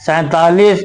47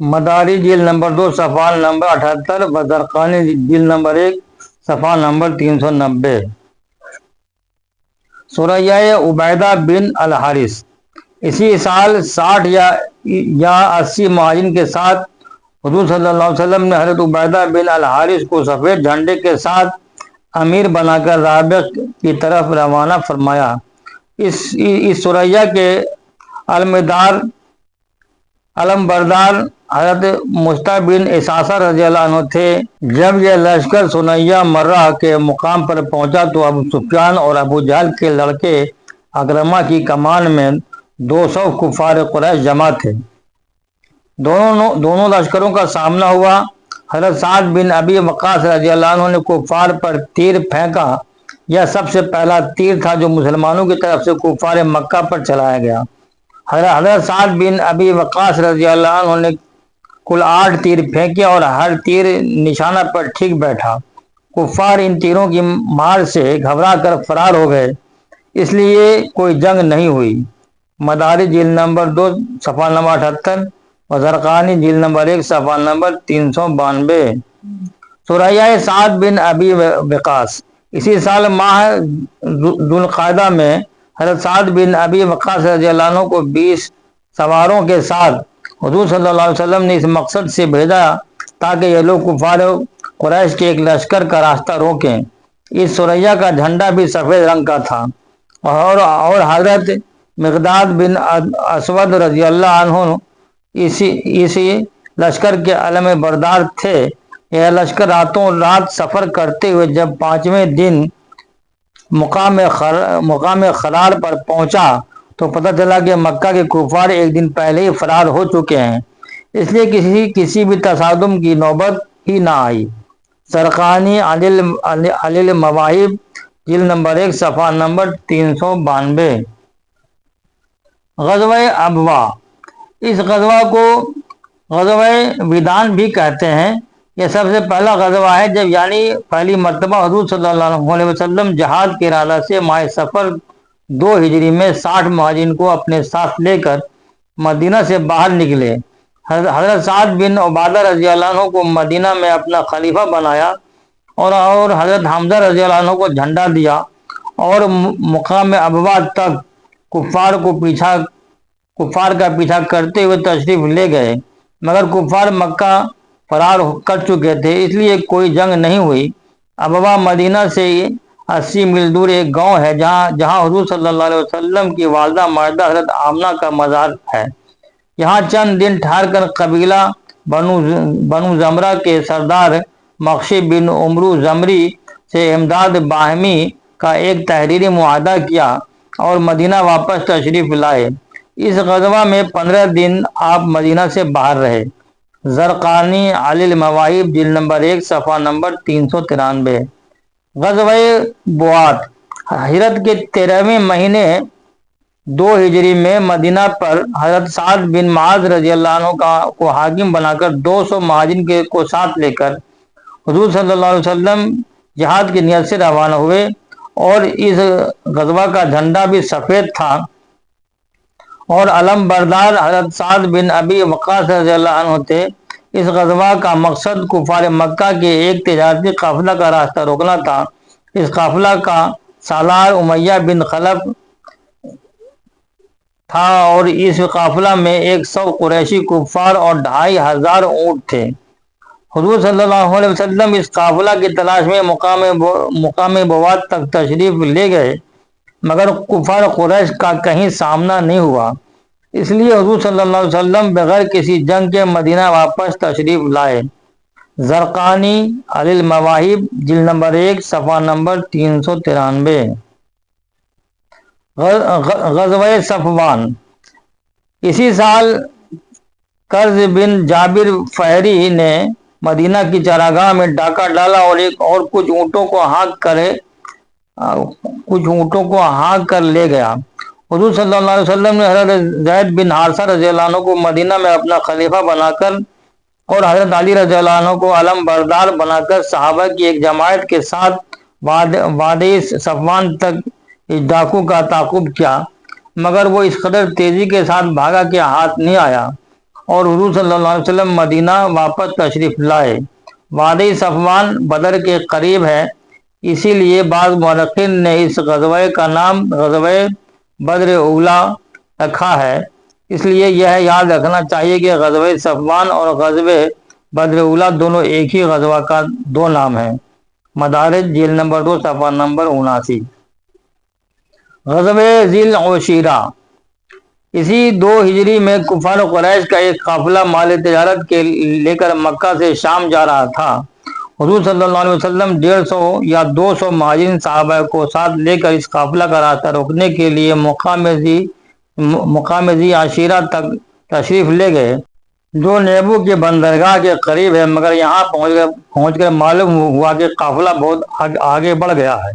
مداری جلد نمبر 2 صفحہ نمبر 78 و زرقانی جلد نمبر 1 صفحہ نمبر 390۔ سریہ عبیدہ بن الحارث اسی سال 60 یا 80 مہاجرین کے ساتھ حضور صلی اللہ علیہ وسلم نے حضرت عبیدہ بن الحارث کو سفید جھنڈے کے ساتھ امیر بنا کر رابغ کی طرف روانہ فرمایا۔ اس سریہ کے علم بردار حضرت مصطح بن اساسہ رضی اللہ عنہ تھے۔ جب یہ لشکر سنیہ مرہ کے مقام پر پہنچا تو ابو سفیان اور ابو جہل کے لڑکے اکرمہ کی کمان میں 200 کفار قریش جمع تھے۔ دونوں لشکروں کا سامنا ہوا۔ حضرت سعد بن ابی وقاص رضی اللہ عنہ نے کفار پر تیر پھینکا۔ یہ سب سے پہلا تیر تھا جو مسلمانوں کی طرف سے کفار مکہ پر چلایا گیا۔ حضرت سعد بن ابی وقاص رضی اللہ عنہ نے کل 8 تیر پھینکے اور ہر تیر نشانہ پر ٹھیک بیٹھا۔ کفار ان تیروں کی مار سے گھبرا کر فرار ہو گئے، اس لیے کوئی جنگ نہیں ہوئی۔ مداری جلد نمبر 2 صفحہ نمبر 78 و زرقانی جلد نمبر 1 صفحہ نمبر 392۔ سریہ سعد بن ابی وقاص اسی سال ماہ ذوالقعدہ میں حضرت سعد بن ابی وقاص رضی اللہ عنہ کو 20 سواروں کے ساتھ حضور صلی اللہ علیہ وسلم نے اس مقصد سے بھیجا تاکہ یہ لوگ کفار قریش کے ایک لشکر کا راستہ روکیں۔ اس سریہ کا جھنڈا بھی سفید رنگ کا تھا اور حضرت مقداد بن اسود رضی اللہ عنہ اسی لشکر کے علم بردار تھے۔ یہ لشکر راتوں رات سفر کرتے ہوئے جب 5ویں دن مقام خرار پر پہنچا تو پتہ چلا کہ مکہ کے کفار ایک دن پہلے ہی فرار ہو چکے ہیں، اس لیے کسی بھی تصادم کی نوبت ہی نہ آئی۔ زرقانی علی المواہب جلد نمبر 1 صفحہ نمبر 392۔ غزوہ ابوا اس غزوہ کو غزوہ ودان بھی کہتے ہیں۔ یہ سب سے پہلا غزوہ ہے جب یعنی پہلی مرتبہ حضور صلی اللہ علیہ وسلم جہاد کے ارادہ سے ماہ سفر 2 ہجری میں 60 مہاجرین کو اپنے ساتھ لے کر مدینہ سے باہر نکلے۔ حضرت سعد بن عبادہ رضی اللہ عنہ کو مدینہ میں اپنا خلیفہ بنایا اور حضرت حمزہ رضی اللہ عنہ کو جھنڈا دیا اور مقام ابوا تک کفار کا پیچھا کرتے ہوئے تشریف لے گئے، مگر کفار مکہ فرار کر چکے تھے، اس لیے کوئی جنگ نہیں ہوئی۔ ابوا مدینہ سے 80 میل دور ایک گاؤں ہے جہاں حضور صلی اللہ علیہ وسلم کی والدہ ماجدہ حضرت آمنہ کا مزار ہے۔ یہاں چند دن ٹھہر کر قبیلہ بنو زمرہ کے سردار مخشی بن عمرو زمری سے امداد باہمی کا ایک تحریری معاہدہ کیا اور مدینہ واپس تشریف لائے۔ اس غزوہ میں 15 دن آپ مدینہ سے باہر رہے۔ زرقانی علی المواہب جلد نمبر 1 صفحہ نمبر 393۔ غزوہ بوات ہجرت کے 13ویں مہینے 2 ہجری میں مدینہ پر حضرت سعد بن معاذ رضی اللہ عنہ کو حاکم بنا کر 200 مہاجرین کو ساتھ لے کر حضور صلی اللہ علیہ وسلم جہاد کی نیت سے روانہ ہوئے، اور اس غزوہ کا جھنڈا بھی سفید تھا اور علم بردار حضرت سعد بن ابی وقاص رضی اللہ عنہ تھے۔ اس غزوہ کا مقصد کفار مکہ کے ایک تجارتی قافلہ کا راستہ روکنا تھا۔ اس قافلہ کا سالار امیہ بن خلف تھا اور اس قافلہ میں 100 قریشی کفار اور 2500 اونٹ تھے۔ حضور صلی اللہ علیہ وسلم اس قافلہ کی تلاش میں مقام بوات تک تشریف لے گئے، مگر کفار قریش کا کہیں سامنا نہیں ہوا، اس لیے حضور صلی اللہ علیہ وسلم بغیر کسی جنگ کے مدینہ واپس تشریف لائے۔ زرقانی علی المواہب جلد نمبر 1 صفحہ نمبر 393۔ غزوہ صفوان اسی سال قرظ بن جابر فہری نے مدینہ کی چراگاہ میں ڈاکہ ڈالا اور کچھ اونٹوں کو ہانک کر لے گیا۔ حضور صلی اللہ علیہ وسلم نے حضرت زید بن حارثہ رضی اللہ عنہ کو مدینہ میں اپنا خلیفہ بنا کر اور حضرت علی رضی اللہ عنہ کو علم بردار بنا کر صحابہ کی ایک جماعت کے ساتھ وادی صفوان تک اس ڈاکو کا تعاقب کیا، مگر وہ اس قدر تیزی کے ساتھ بھاگا کہ ہاتھ نہیں آیا۔ اور حضور صلی اللہ علیہ وسلم مدینہ واپس تشریف لائے۔ وادی صفوان بدر کے قریب ہے، اسی لیے بعض مورخین نے اس غزوہ کا نام غزوہ بدر اولا رکھا ہے۔ اس لیے یہ یاد رکھنا چاہیے کہ غزوہ صفوان اور غزوہ بدر اولا دونوں ایک ہی غزوہ کا دو نام ہیں۔ مدارج جلد نمبر 2 صفحہ نمبر 79۔ غزوہ ذی العشیرہ، اسی 2 ہجری میں کفار قریش کا ایک قافلہ مال تجارت کے لے کر مکہ سے شام جا رہا تھا۔ حضور صلی اللہ علیہ وسلم 150 یا 200 مہاجرین صحابہ کو ساتھ لے کر اس قافلہ کا راستہ روکنے کے لیے مقام ذی عشیرہ تک تشریف لے گئے، جو نیبو کے بندرگاہ کے قریب ہے، مگر یہاں پہنچ کر معلوم ہوا کہ قافلہ بہت آگے بڑھ گیا ہے،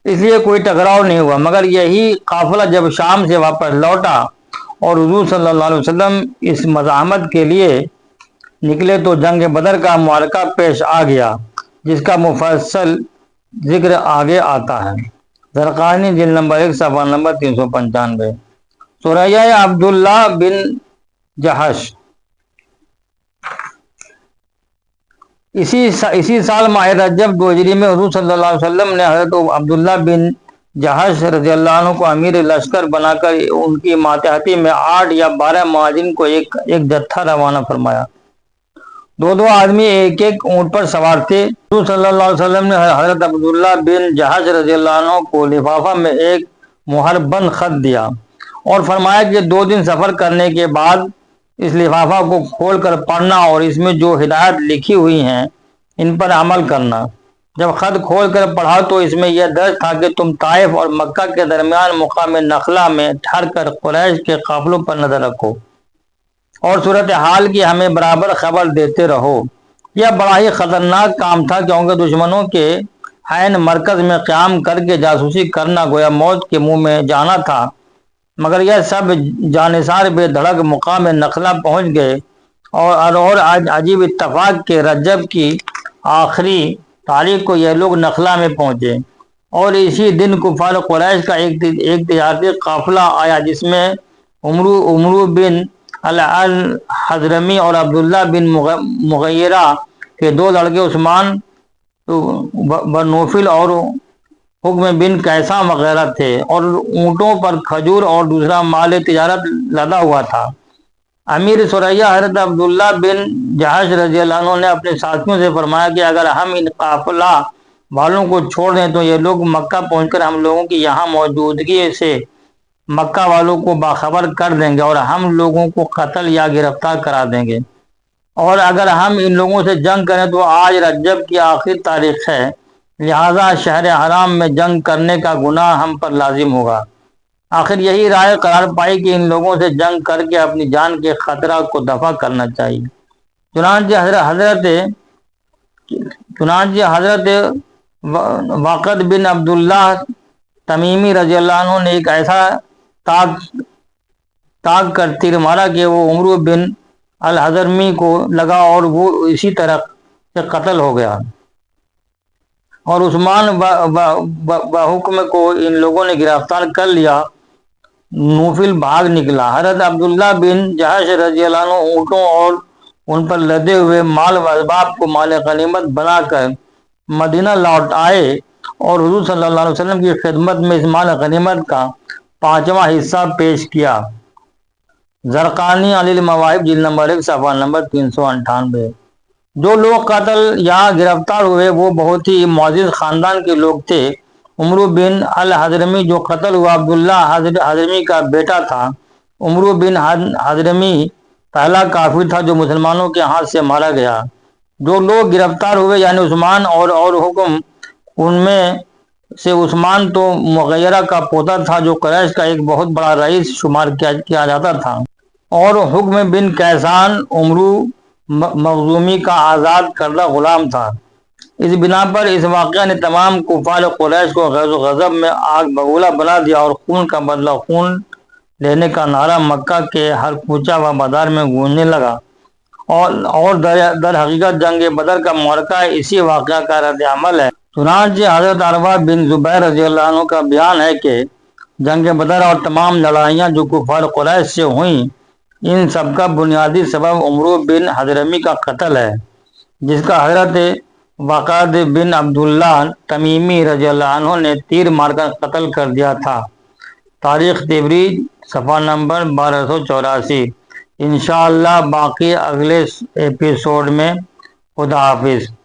اس لیے کوئی ٹکراؤ نہیں ہوا۔ مگر یہی قافلہ جب شام سے واپس لوٹا اور حضور صلی اللہ علیہ وسلم اس مزاحمت کے لیے نکلے تو جنگ بدر کا معرکہ پیش آ گیا، جس کا مفصل ذکر آگے آتا ہے۔ زرقانی جلد نمبر 1 صفحہ نمبر 395۔ سریہ عبداللہ بن جہش، اسی سال ماہ رجب 2 ہجری میں حضور صلی اللہ علیہ وسلم نے حضرت عبداللہ بن جہش رضی اللہ عنہ کو امیر لشکر بنا کر ان کی ماتحتی میں 8 یا 12 مہاجرین کو ایک جتھا روانہ فرمایا۔ 2 آدمی ایک اونٹ پر سوار تھے۔ حضور صلی اللہ علیہ وسلم نے حضرت عبداللہ بن جہش رضی اللہ عنہ کو لفافہ میں ایک مہر بند خط دیا اور فرمایا کہ 2 دن سفر کرنے کے بعد اس لفافہ کو کھول کر پڑھنا اور اس میں جو ہدایت لکھی ہوئی ہیں ان پر عمل کرنا۔ جب خط کھول کر پڑھا تو اس میں یہ درج تھا کہ تم طائف اور مکہ کے درمیان مقام نخلا میں ٹھہر کر قریش کے قافلوں پر نظر رکھو اور صورتحال کی ہمیں برابر خبر دیتے رہو۔ یہ بڑا ہی خطرناک کام تھا، کیونکہ دشمنوں کے عین مرکز میں قیام کر کے جاسوسی کرنا گویا موت کے منہ میں جانا تھا۔ مگر یہ سب جانثار بے دھڑک مقام نخلا پہنچ گئے اور عجیب اتفاق کے رجب کی آخری تاریخ کو یہ لوگ نخلا میں پہنچے، اور اسی دن کفار قریش کا ایک تجارتی قافلہ آیا، جس میں عمرو بن الحضرمی اور عبداللہ بن مغیرہ کے 2 لڑکے عثمان بن نوفل اور حکم بن کیسا وغیرہ تھے، اور اونٹوں پر کھجور اور دوسرا مال تجارت لدا ہوا تھا۔ امیر سریہ حضرت عبداللہ بن جہش رضی اللہ عنہ نے اپنے ساتھیوں سے فرمایا کہ اگر ہم ان قافلہ والوں کو چھوڑ دیں تو یہ لوگ مکہ پہنچ کر ہم لوگوں کی یہاں موجودگی سے مکہ والوں کو باخبر کر دیں گے اور ہم لوگوں کو قتل یا گرفتار کرا دیں گے، اور اگر ہم ان لوگوں سے جنگ کریں تو آج رجب کی آخری تاریخ ہے، لہذا شہر حرام میں جنگ کرنے کا گناہ ہم پر لازم ہوگا۔ آخر یہی رائے قرار پائی کہ ان لوگوں سے جنگ کر کے اپنی جان کے خطرہ کو دفع کرنا چاہیے۔ چنانچہ حضرت واقد بن عبداللہ تمیمی رضی اللہ عنہ نے ایک ایسا تاگ کر تیر مارا کہ وہ عمرو بن الحضرمی کو لگا اور وہ اسی طرح سے قتل ہو گیا، اور عثمان بحکم کو ان لوگوں نے گرفتار کر لیا۔ نوفل بھاگ نکلا۔ حضرت عبداللہ بن جہش رضی اللہ عنہ اونٹوں اور ان پر لدے ہوئے مال و اسباب کو مال غنیمت بنا کر مدینہ لوٹ آئے اور حضور صلی اللہ علیہ وسلم کی خدمت میں اس مال غنیمت کا 5واں حصہ پیش کیا۔ زرقانی علی المواہب جلد نمبر 1 صفحہ نمبر 398۔ جو لوگ قتل یا گرفتار ہوئے وہ بہت ہی معزز خاندان کے لوگ تھے۔ عمرو بن الحضرمی جو قتل ہوا عبداللہ حضرمی کا بیٹا تھا۔ عمرو بن حضرمی پہلا کافر تھا جو مسلمانوں کے ہاتھ سے مارا گیا۔ جو لوگ گرفتار ہوئے یعنی عثمان اور حکم، ان میں سے عثمان تو مغیرہ کا پوتا تھا جو قریش کا ایک بہت بڑا رئیس شمار کیا جاتا تھا، اور حکم بن کیسان عمرو مخزومی کا آزاد کردہ غلام تھا۔ اس بنا پر اس واقعہ نے تمام کفار قریش کو غیظ و غضب میں آگ بگولا بنا دیا، اور خون کا بدلہ خون لینے کا نعرہ مکہ کے ہر کوچہ و بازار میں گونجنے لگا، اور در حقیقت جنگ بدر کا معرکہ اسی واقعہ کا رد عمل ہے۔ چنانچہ حضرت عروہ بن زبیر رضی اللہ عنہ کا بیان ہے کہ جنگ بدر اور تمام لڑائیاں جو کفار قریش سے ہوئیں ان سب کا بنیادی سبب عمرو بن حضرمی کا قتل ہے، جس کا حضرت وقاد بن عبداللہ تمیمی رضی اللہ عنہ نے تیر مار کر قتل کر دیا تھا۔ تاریخ تبریز صفحہ نمبر 1284۔ انشاءاللہ باقی اگلے ایپیسوڈ میں۔ خدا حافظ۔